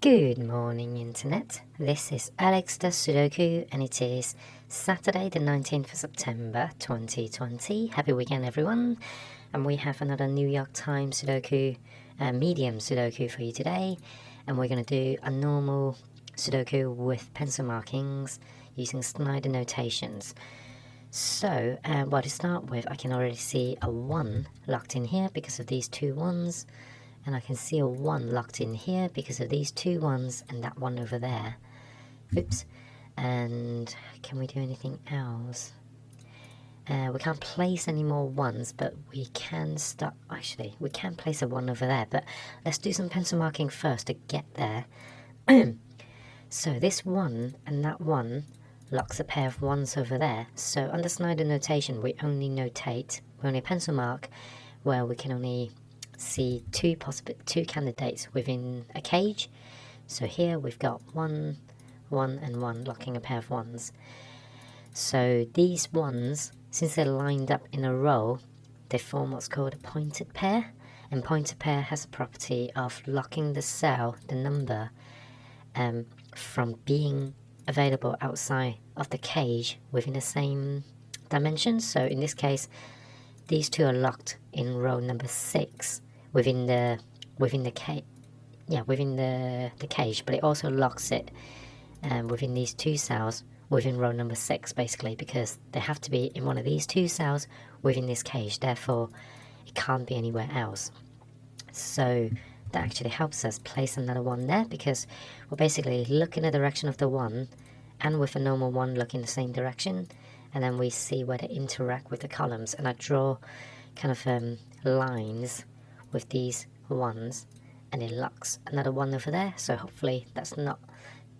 Good morning, Internet. This is Alex the Sudoku, and it is Saturday, the 19th of September 2020. Happy weekend, everyone. And we have another New York Times Sudoku, medium Sudoku for you today. And we're going to do a normal Sudoku with pencil markings using Snyder notations. So, well, to start with, I can already see a 1 locked in here because of these two 1s. And I can see a 1 locked in here because of these two 1s and that one over there. Oops. And can we do anything else? We can't place any more 1s, but we can start... Actually, we can place a 1 over there, but let's do some pencil marking first to get there. So this 1 and that 1 locks a pair of 1s over there. So under Snyder notation, we only pencil mark where we can only see two candidates within a cage. So here we've got 1, 1 and 1 locking a pair of 1s. So these 1s, since they're lined up in a row, they form what's called a pointed pair, and pointed pair has the property of locking the cell, the number, from being available outside of the cage within the same dimension. So in this case, these two are locked in row number 6 within the cage, but it also locks it within these two cells within row number 6, basically, because they have to be in one of these two cells within this cage. Therefore, it can't be anywhere else. So that actually helps us place another 1 there, because we're basically looking in the direction of the 1, and with a normal 1 looking the same direction, and then we see where they interact with the columns. And I draw kind of lines with these 1s, and it locks another 1 over there. So hopefully that's not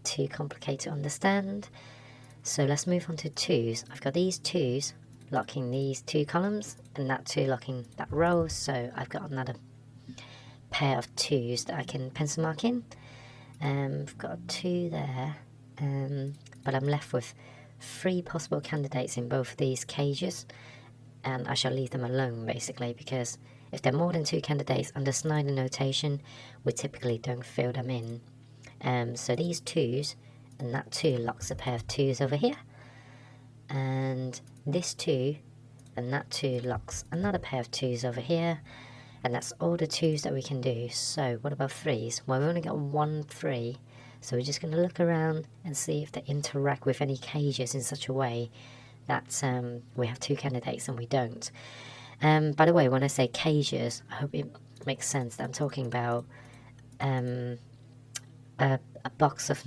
too complicated to understand. So let's move on to 2s. I've got these 2s locking these two columns, and that 2 locking that row. So I've got another pair of 2s that I can pencil mark in. I've got a 2 there, but I'm left with 3 possible candidates in both of these cages, and I shall leave them alone, basically, because if there are more than 2 candidates under Snyder notation, we typically don't fill them in. So these 2s and that 2 locks a pair of 2s over here, and this 2 and that 2 locks another pair of 2s over here, and that's all the 2s that we can do. So what about 3s? Well, we've only got 1 3, so we're just going to look around and see if they interact with any cages in such a way that we have 2 candidates and we don't. By the way, when I say cages, I hope it makes sense that I'm talking about a box of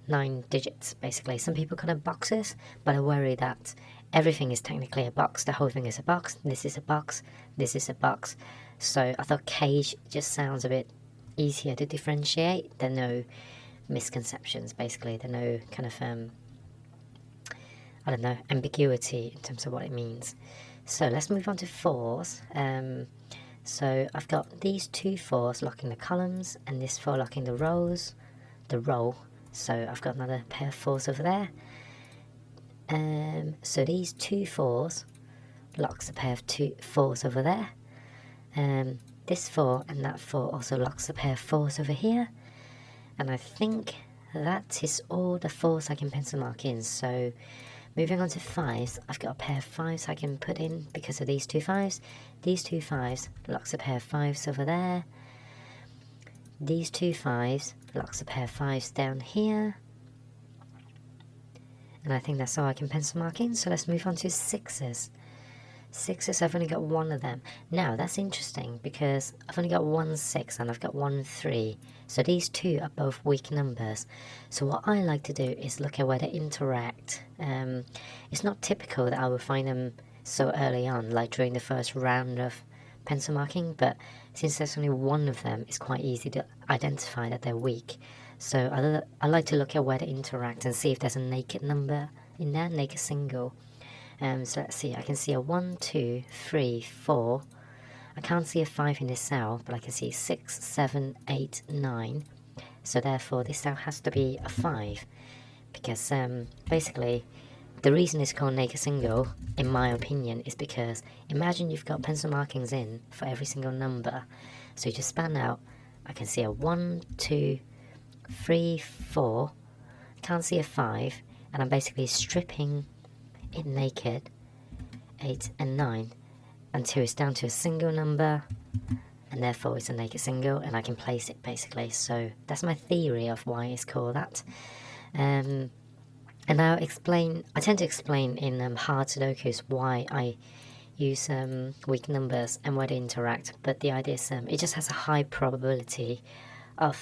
9 digits, basically. Some people call them boxes, but I worry that everything is technically a box. The whole thing is a box. This is a box. This is a box. So I thought cage just sounds a bit easier to differentiate. There are no misconceptions, basically. There are no kind of I don't know, ambiguity in terms of what it means. So let's move on to 4s. So I've got these 2 4s locking the columns, and this 4 locking the row. So I've got another pair of 4s over there. So these 2 4s locks a pair of 2 4s over there. This 4 and that 4 also locks a pair of 4s over here. And I think that is all the 4s I can pencil mark in. So moving on to 5s, I've got a pair of 5s I can put in because of these 2 5s. These 2 5s locks a pair of 5s over there. These 2 5s locks a pair of 5s down here. And I think that's all I can pencil mark in. So let's move on to 6s. 6s, I've only got 1 of them. Now, that's interesting because I've only got 1 6 and I've got 1 3. So these 2 are both weak numbers. So what I like to do is look at where they interact. It's not typical that I would find them so early on, like during the first round of pencil marking, but since there's only 1 of them, it's quite easy to identify that they're weak. So I like to look at where they interact and see if there's a naked number in there, naked single. So let's see, I can see a 1, 2, 3, 4. I can't see a 5 in this cell, but I can see 6, 7, 8, 9. So therefore this cell has to be a 5, because basically the reason it's called naked single, in my opinion, is because imagine you've got pencil markings in for every single number. So you just span out, I can see a 1, 2, 3, 4, can't see a 5, and I'm basically stripping it naked, 8 and 9, until it's down to a single number, and therefore it's a naked single, and I can place it basically. So that's my theory of why it's called that. And I tend to explain in hard Sudokus why I use weak numbers and why they interact, but the idea is it just has a high probability of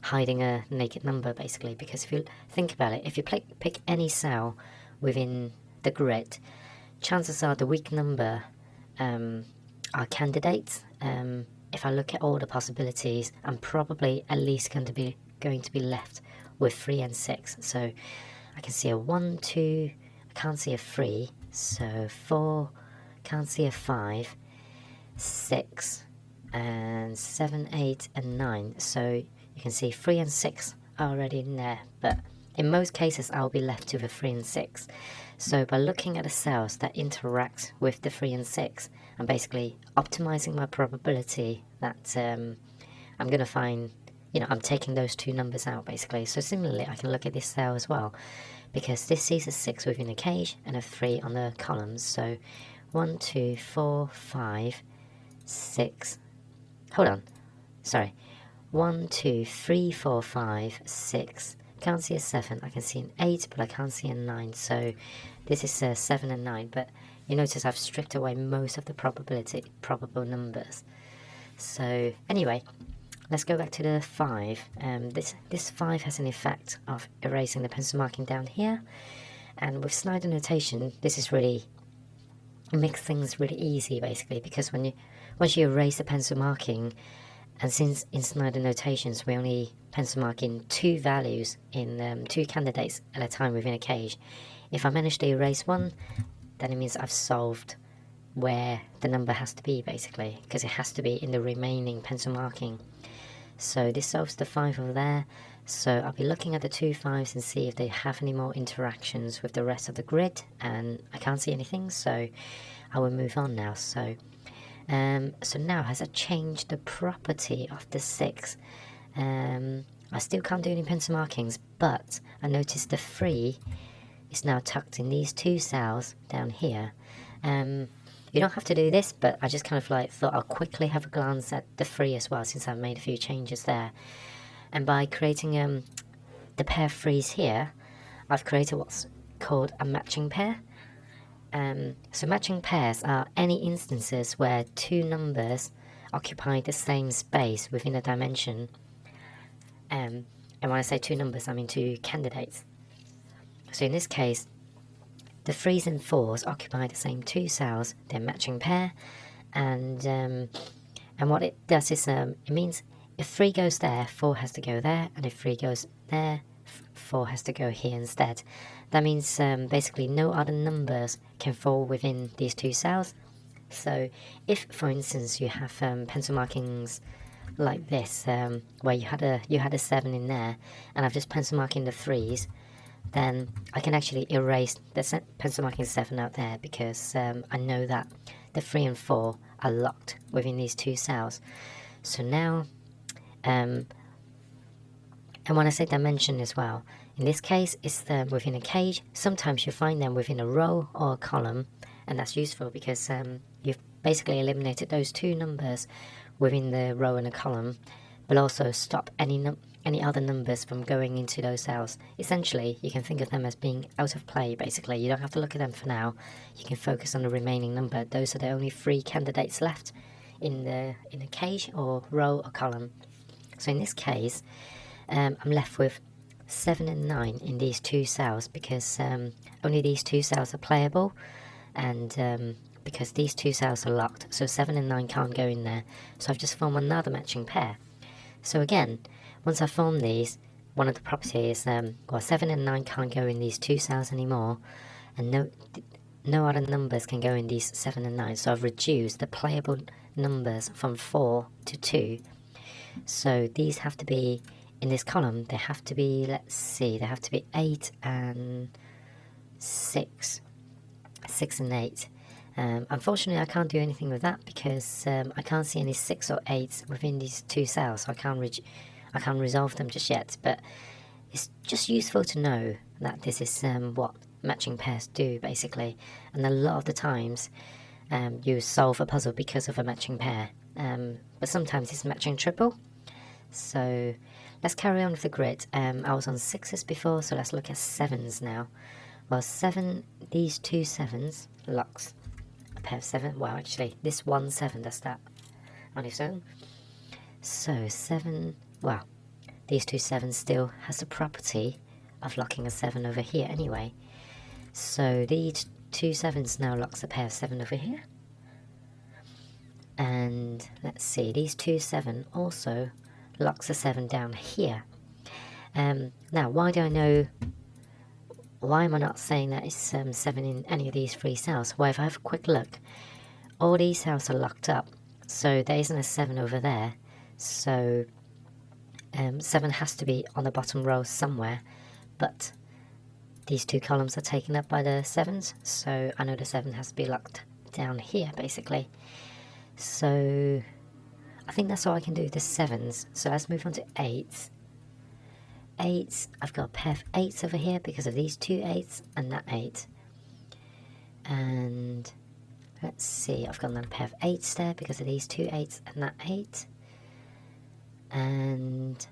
hiding a naked number basically, because if you think about it, if you pick any cell within the grid, chances are the weak number are candidates. If I look at all the possibilities, I'm probably at least going to be left with 3 and 6. So I can see a 1, 2, I can't see a 3, so 4, can't see a 5, 6, and 7, 8, and 9. So you can see 3 and 6 are already in there, but in most cases I'll be left with a 3 and 6. So by looking at the cells that interact with the 3 and 6, I'm basically optimizing my probability that I'm going to find, I'm taking those two numbers out basically. So similarly, I can look at this cell as well, because this sees a 6 within a cage and a 3 on the columns. So 1, 2, 4, 5, 6, hold on, sorry, 1, 2, 3, 4, 5, 6, can't see a 7, I can see an 8, but I can't see a 9, so this is 7 and 9, but you notice I've stripped away most of the probable numbers. So anyway, let's go back to the 5. This 5 has an effect of erasing the pencil marking down here, and with Snyder notation, this is really, it makes things really easy basically, because once you erase the pencil marking, and since in Snyder notations we only pencil mark in 2 values in 2 candidates at a time within a cage, if I manage to erase one, then it means I've solved where the number has to be basically, because it has to be in the remaining pencil marking. So this solves the 5 over there. So I'll be looking at the 2 5s and see if they have any more interactions with the rest of the grid, and I can't see anything, so I will move on now. So now has I changed the property of the 6? I still can't do any pencil markings, but I noticed the 3 is now tucked in these 2 cells down here. You don't have to do this, but I just kind of thought I'll quickly have a glance at the 3 as well, since I've made a few changes there. And by creating the pair of 3s here, I've created what's called a matching pair. So matching pairs are any instances where 2 numbers occupy the same space within a dimension. And when I say 2 numbers, I mean 2 candidates. So in this case, the 3s and 4s occupy the same 2 cells, they're matching pair, and what it does is it means if 3 goes there, 4 has to go there, and if 3 goes there, 4 has to go here instead. That means basically no other numbers can fall within these 2 cells. So if, for instance, you have pencil markings like this, where you had a 7 in there, and I've just pencil marking the 3s, then I can actually erase the pencil marking 7 out there, because I know that the 3 and 4 are locked within these 2 cells. So now, and when I say dimension as well, in this case it's within a cage. Sometimes you find them within a row or a column, and that's useful because you've basically eliminated those 2 numbers within the row and a column, but also stop any other numbers from going into those cells. Essentially, you can think of them as being out of play basically. You don't have to look at them for now. You can focus on the remaining number. Those are the only 3 candidates left in a cage or row or column. So in this case, I'm left with 7 and 9 in these 2 cells, because only these 2 cells are playable, and because these 2 cells are locked, so 7 and 9 can't go in there. So I've just formed another matching pair. So again, once I form these, one of the properties, 7 and 9 can't go in these 2 cells anymore, and no other numbers can go in these 7 and 9. So I've reduced the playable numbers from 4 to 2. So these have to be, in this column, they have to be, let's see, they have to be 8 and 6. 6 and 8. Unfortunately, I can't do anything with that, because I can't see any 6 or 8s within these 2 cells. So I can't resolve them just yet, but it's just useful to know that this is what matching pairs do, basically. And a lot of the times you solve a puzzle because of a matching pair, but sometimes it's matching triple. So let's carry on with the grid. I was on 6s before, so let's look at 7s now. Well, 7, these two 7s locks a pair of 7. Well, actually, this 1 7 does that on its own. So 7, well, these two 7s still has the property of locking a 7 over here anyway. So these two 7s now locks a pair of 7 over here. And let's see, these two 7 also locks a 7 down here. Now, why do I know? Why am I not saying that it's 7 in any of these 3 cells? Well, if I have a quick look, all these cells are locked up, so there isn't a 7 over there. So 7 has to be on the bottom row somewhere, but these 2 columns are taken up by the 7s, so I know the 7 has to be locked down here, basically. So I think that's all I can do with the 7s. So let's move on to 8s. 8s, I've got a pair of 8s over here because of these 2 8s and that 8. And let's see, I've got another pair of 8s there because of these 2 8s and that 8. And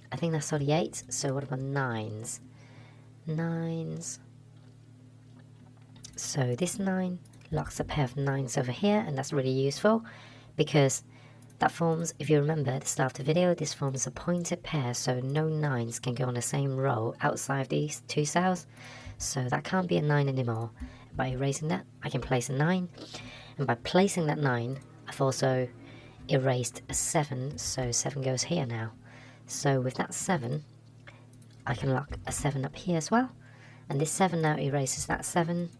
I think that's all the 8s. So what about 9s? 9s. So this 9 locks a pair of 9s over here, and that's really useful because that forms, if you remember at the start of the video, this forms a pointed pair, so no 9s can go on the same row outside of these 2 cells. So that can't be a 9 anymore. By erasing that, I can place a 9, and by placing that 9, I've also erased a 7, so 7 goes here now. So with that 7, I can lock a 7 up here as well, and this 7 now erases that 7,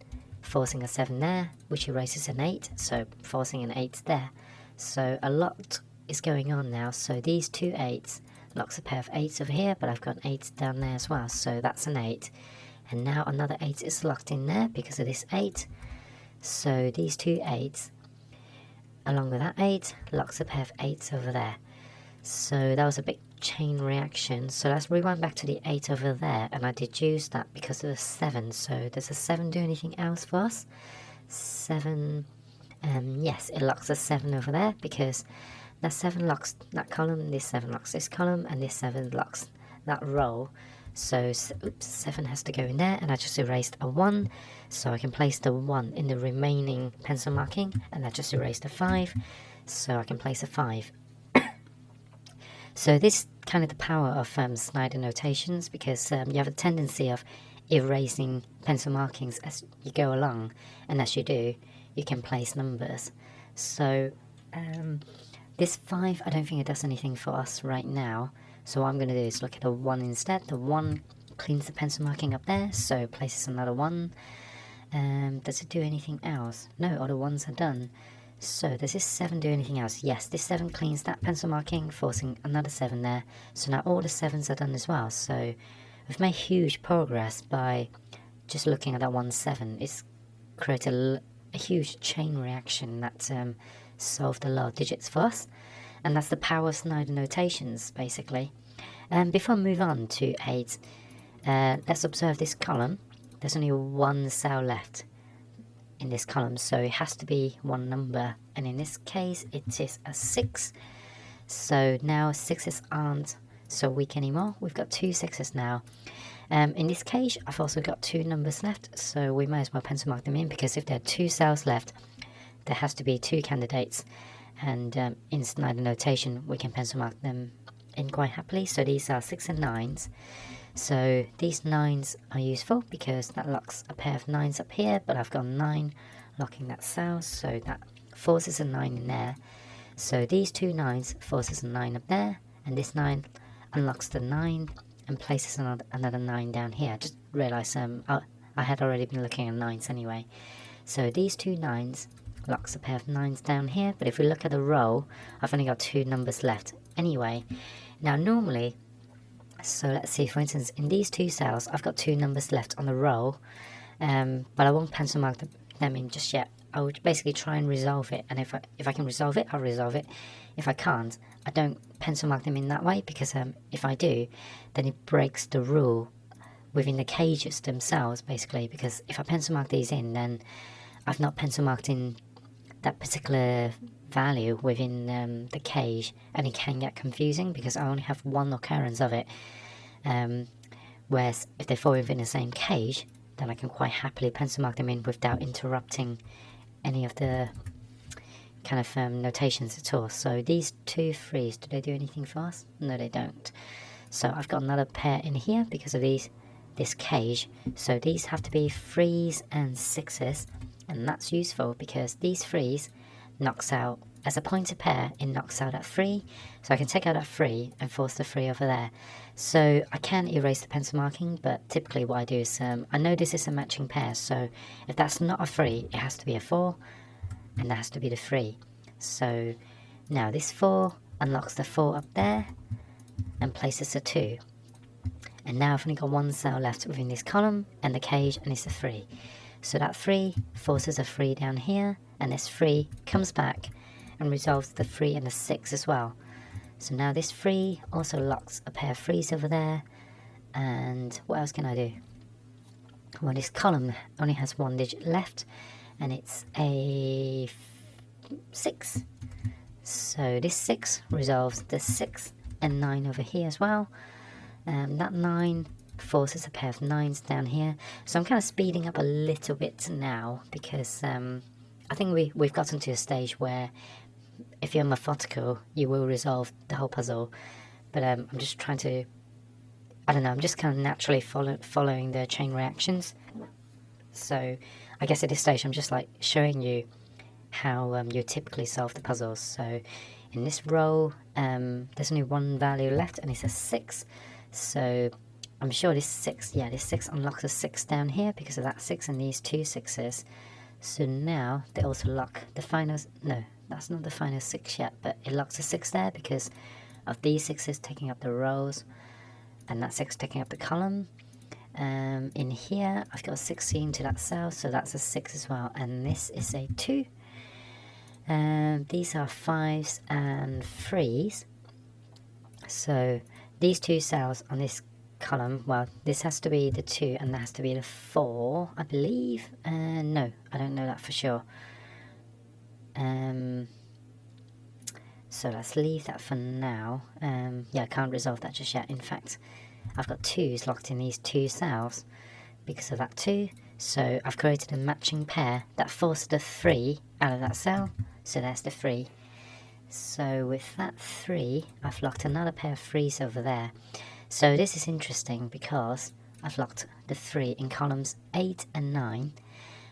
forcing a 7 there, which erases an 8, so forcing an 8 there. So a lot is going on now. So these 2 8s locks a pair of 8s over here, but I've got an 8 down there as well, so that's an 8. And now another 8 is locked in there because of this 8. So these 2 8s, along with that 8, locks a pair of 8s over there. So that was a big chain reaction. So let's rewind back to the 8 over there, and I deduced that because of the 7. So does a 7 do anything else for us? 7... yes, it locks a 7 over there because that 7 locks that column, this 7 locks this column, and this 7 locks that row. So, oops, 7 has to go in there, and I just erased a 1, so I can place the 1 in the remaining pencil marking, and I just erased a 5, so I can place a 5. So this is kind of the power of Snyder notations, because you have a tendency of erasing pencil markings as you go along, and as you do, you can place numbers. So this 5, I don't think it does anything for us right now. So what I'm going to do is look at the 1 instead. The 1 cleans the pencil marking up there, so places another 1. Does it do anything else? No, all the 1s are done. So does this 7 do anything else? Yes, this 7 cleans that pencil marking, forcing another 7 there. So now all the 7s are done as well. So we've made huge progress by just looking at that 1 7. It's created a huge chain reaction that solved a lot of digits for us, and that's the power of Snyder notations, basically. Before I move on to 8, let's observe this column. There's only 1 cell left in this column, so it has to be 1 number, and in this case it is a 6. So now 6s aren't so weak anymore. We've got 2 6s now. In this case, I've also got 2 numbers left, so we might as well pencil mark them in, because if there are 2 cells left, there has to be 2 candidates, and in Snyder notation, we can pencil mark them in quite happily. So these are 6 and 9s. So these 9s are useful because that locks a pair of 9s up here, but I've got 9 locking that cell, so that forces a 9 in there. So these 2 9s forces a 9 up there, and this 9 unlocks the 9 and places another 9 down here. I just realised I had already been looking at 9s anyway. So these 2 9s locks a pair of 9s down here, but if we look at the row, I've only got 2 numbers left anyway. Now normally, so let's see, for instance, in these 2 cells, I've got 2 numbers left on the row, but I won't pencil mark them in just yet. I would basically try and resolve it, and if I can resolve it, I'll resolve it. if I can't, I don't pencil mark them in that way, because if I do, then it breaks the rule within the cages themselves, basically, because if I pencil mark these in, then I've not pencil marked in that particular value within the cage, and it can get confusing because I only have one occurrence of it. Whereas if they fall within the same cage, then I can quite happily pencil mark them in without interrupting any of the kind of notations at all. So these 2 3s, do they do anything for us? No, they don't. So I've got another pair in here because of this cage. So these have to be 3s and 6s, and that's useful because these 3s knocks out, as a pointer pair, it knocks out that 3, so I can take out that 3 and force the 3 over there. So I can erase the pencil marking, but typically what I do is, I know this is a matching pair, so if that's not a 3, it has to be a 4, and that has to be the 3. So now this 4 unlocks the 4 up there and places a 2. And now I've only got one cell left within this column and the cage, and it's a 3. So that 3 forces a 3 down here, and this 3 comes back and resolves the 3 and the 6 as well. So now this 3 also locks a pair of 3s over there. And what else can I do? Well, this column only has one digit left, and it's a 6. So this 6 resolves the 6 and 9 over here as well. That 9 forces a pair of 9s down here. So I'm kind of speeding up a little bit now because I think we've gotten to a stage where if you're methodical, you will resolve the whole puzzle. But I'm just trying to, I don't know, I'm just kind of naturally following the chain reactions. So I guess at this stage I'm just like showing you how you typically solve the puzzles. So in this row, there's only one value left, and it's a 6. So I'm sure this 6, yeah, this 6 unlocks a 6 down here because of that 6 and these 2 6s. So now they also lock the final, no, that's not the final 6 yet, but it locks a 6 there because of these 6s taking up the rows and that 6 taking up the column. In here I've got a 16 to that cell, so that's a 6 as well, and this is a 2. These are 5s and 3s. So these 2 cells on this column, well, this has to be the 2 and that has to be the 4, I believe. No, I don't know that for sure. So let's leave that for now. Yeah, I can't resolve that just yet. In fact, I've got 2s locked in these 2 cells because of that 2. So I've created a matching pair that forced the 3 out of that cell. So that's the 3. So with that 3, I've locked another pair of 3s over there. So this is interesting because I've locked the 3 in columns 8 and 9.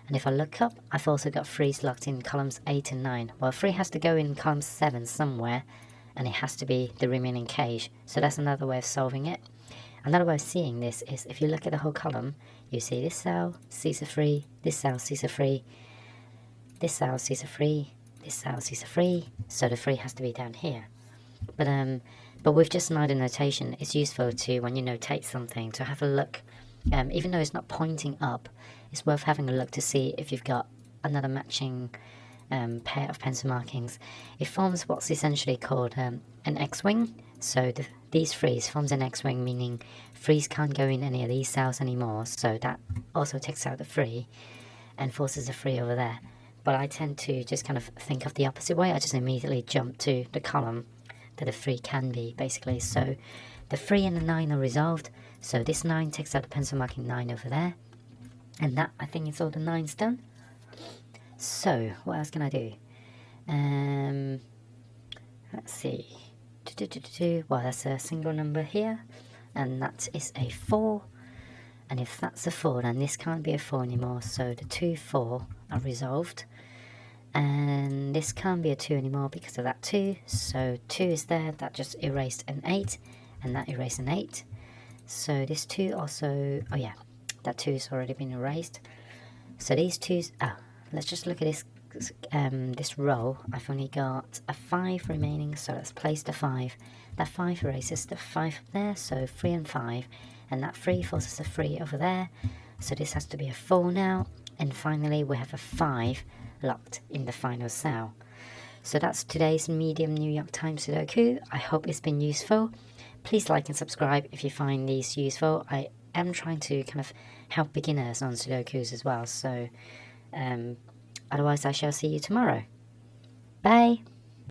And if I look up, I've also got 3s locked in columns 8 and 9. Well, 3 has to go in column 7 somewhere, and it has to be the remaining cage. So that's another way of solving it. Another way of seeing this is if you look at the whole column, you see this cell sees a 3, this cell sees a 3, this cell sees a 3, this cell sees a 3, so the 3 has to be down here. But with just neither notation, it's useful to, when you notate something, to have a look. Even though it's not pointing up, it's worth having a look to see if you've got another matching pair of pencil markings. It forms what's essentially called an X-wing. So these 3s forms an X-wing, meaning 3s can't go in any of these cells anymore. So that also takes out the 3 and forces the 3 over there. But I tend to just kind of think of the opposite way. I just immediately jump to the column that a 3 can be, basically. So the 3 and the 9 are resolved. So this 9 takes out the pencil marking 9 over there. And that, I think, is all the 9's done. So, what else can I do? Let's see. Well, that's a single number here. And that is a 4. And if that's a 4, then this can't be a 4 anymore. So the 2, 4 are resolved. And this can't be a 2 anymore because of that 2. So 2 is there. That just erased an 8. And that erased an 8. So this 2 also... Oh, yeah. That 2 has already been erased. So these 2's... Oh, let's just look at this this row. I've only got a 5 remaining, so let's place the 5. That 5 erases the 5 up there, so 3 and 5. And that 3 forces the 3 over there. So this has to be a 4 now. And finally, we have a 5 locked in the final cell. So that's today's medium New York Times Sudoku. I hope it's been useful. Please like and subscribe if you find these useful. I am trying to kind of help beginners on Sudokus as well. So otherwise I shall see you tomorrow. Bye!